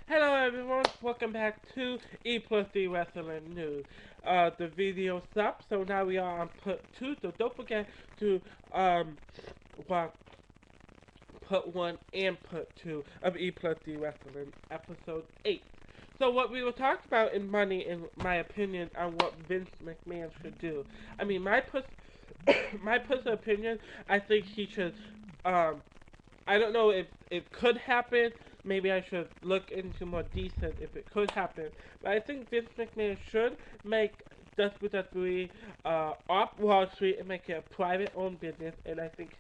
Hello everyone, welcome back to E plus D Wrestling News. The video stopped, so now we are on put 2, so don't forget to watch put 1 and put 2 of E plus D Wrestling episode 8. So what we will talk about in money, in my opinion, on what Vince McMahon should do. I mean, my personal opinion, I think he should um, I don't know if it could happen. Maybe I should look into more details if it could happen. But I think Vince McMahon should make WWE off Wall Street and make it a private owned business, and I think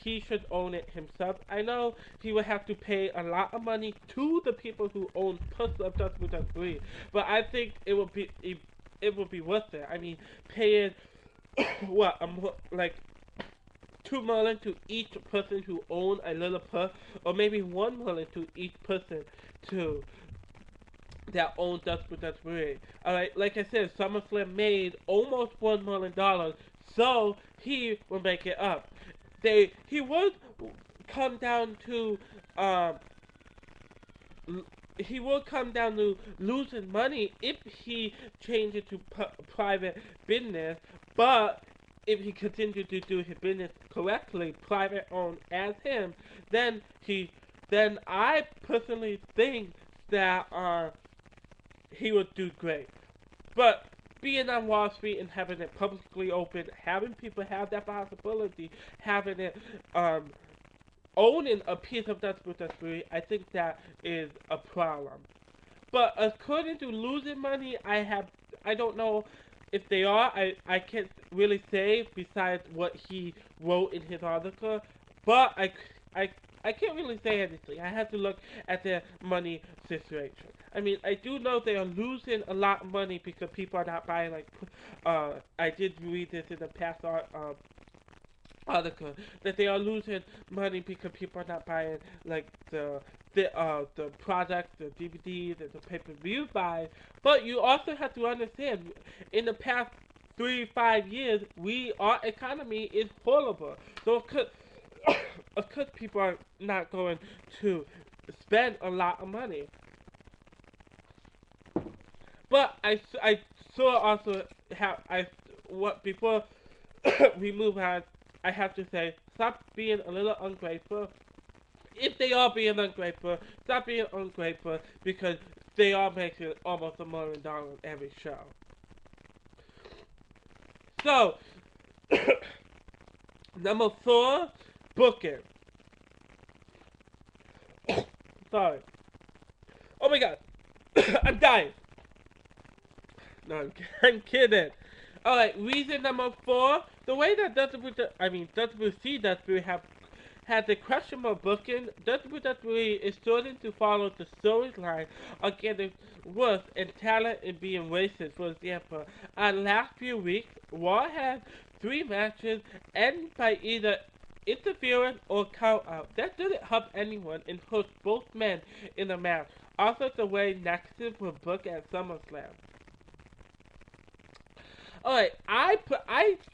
he should own it himself. I know he would have to pay a lot of money to the people who own parts of WWE, but I think it would be worth it. I mean, paying what like 2 million to each person who own a little purse, or maybe 1 million to each person to that own WWE. Alright, like I said, SummerSlam made almost $1 million, so he will make it up. He would come down to um he will come down to losing money if he changed it to private business, but if he continued to do his business correctly, private owned as him, then then I personally think that he would do great. But being on Wall Street and having it publicly open, having people have that possibility, having it owning a piece of that WWE, I think that is a problem. But according to losing money, I don't know if they are. I can't really say besides what he wrote in his article. But I, I can't really say anything. I have to look at their money situation. I mean, I do know they are losing a lot of money because people are not buying I did read this in the past article that they are losing money because people are not buying like the products, the DVDs, and the pay-per-view buys. But you also have to understand, in the past 3 5 years, our economy is horrible. So of course people are not going to spend a lot of money. But I saw also have I what before we move on, I have to say, stop being a little ungrateful. If they are being ungrateful, stop being ungrateful because they are making almost $1 million every show. So, number 4, booking. Sorry. Oh my god. I'm dying. No, I'm kidding. Alright, reason number 4, the way that WCW have had the questionable booking, WWE is starting to follow the storyline of getting worse and talent and being racist. For example, last few weeks, Raw had 3 matches end by either interference or count out. That didn't help anyone and hurt both men in the match. Also, the way Nexus were booked at SummerSlam. Alright, I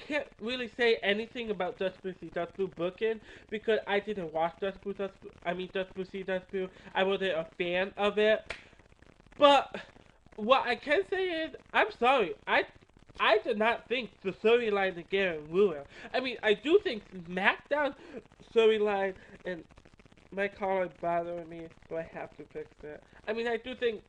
can't really say anything about WCW booking because I didn't watch WCW. I wasn't a fan of it. But what I can say is, I'm sorry, I did not think the storyline is getting ruined. I mean, I do think SmackDown storyline, and my collar bothering me, so I have to fix it. I mean, I do think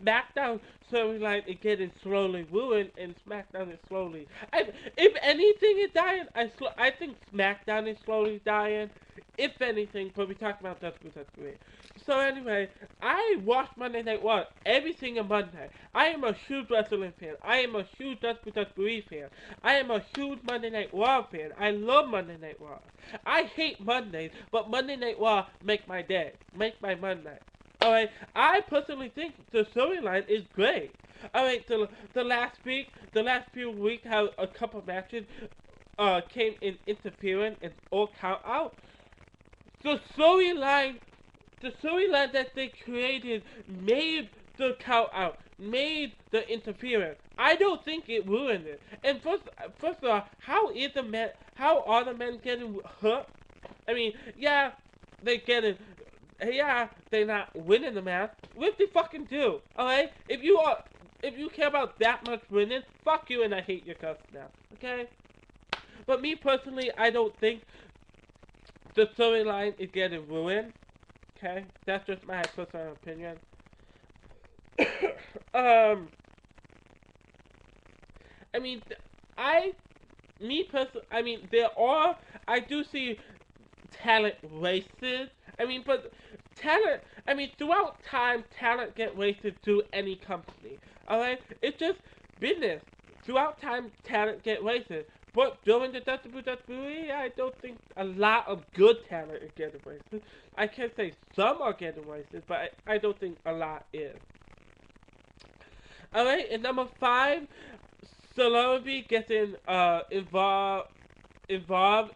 SmackDown storyline is getting slowly ruined, and SmackDown is slowly. If anything is dying, I think SmackDown is slowly dying. If anything, but we talk about WWE. So anyway, I watch Monday Night Raw every single Monday. I am a huge wrestling fan. I am a huge WWE fan. I am a huge Monday Night Raw fan. I love Monday Night Raw. I hate Mondays, but Monday Night Raw make my day, make my Monday. Alright, I personally think the storyline is great. Alright, the last few weeks, how a couple matches came in interference and all count out. The storyline, that they created made the count out, made the interference. I don't think it ruined it. And first of all, how are the men getting hurt? I mean, yeah, they get it. yeah, they're not winning the match. What they fucking do? Alright? If you care about that much winning, fuck you and I hate your guts now. Okay? But me personally, I don't think the storyline is getting ruined. Okay? That's just my personal opinion. um, I mean, I, me personally, I mean, I do see talent races. I mean, but talent, I mean, throughout time, talent get wasted to any company. Alright? It's just business. Throughout time, talent get wasted. But during the WWE, I don't think a lot of good talent is getting wasted. I can say some are getting wasted, but I don't think a lot is. Alright, and number 5, celebrity getting involved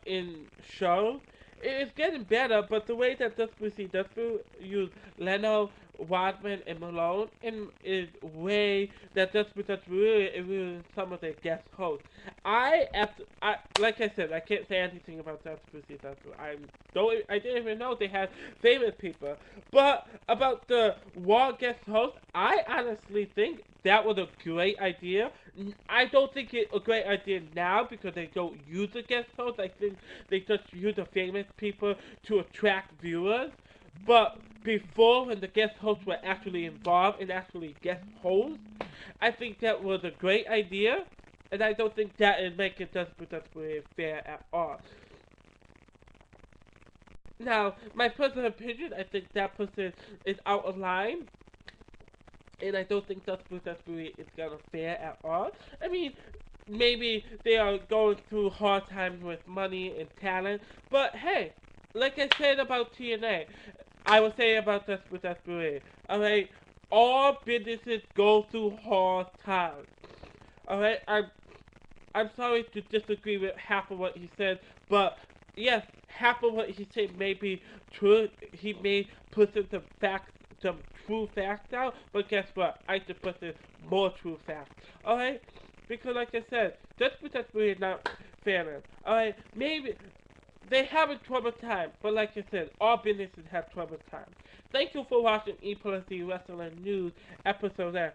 in shows. It's getting better, but the way that WWE use Leno, Rodman, and Malone in is way that WWE is some of their guest hosts. I like I said, I can't say anything about WWE. I didn't even know they had famous people. But about the Raw guest host, I honestly think that was a great idea. I don't think it's a great idea now because they don't use the guest host. I think they just use the famous people to attract viewers. But before, when the guest hosts were actually involved and actually guest hosts, I think that was a great idea. And I don't think that is making WWE fair at all. Now, my personal opinion, I think that person is out of line, and I don't think WWE is gonna fair at all. I mean, maybe they are going through hard times with money and talent, but hey, like I said about TNA, I will say about this with WWE. Alright, all businesses go through hard times. Alright, I'm sorry to disagree with half of what he said, but yes, half of what he said may be true. He may put some true facts out, but guess what? I just put in more true facts. Alright? Because like I said, just because we're not fairness. Alright? Maybe they have a troubled time, but like I said, all businesses have troubled time. Thank you for watching E+C Wrestling News episode 8.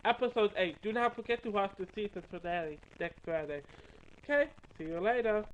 Episode 8. Do not forget to watch the season finale next Friday. Okay? See you later.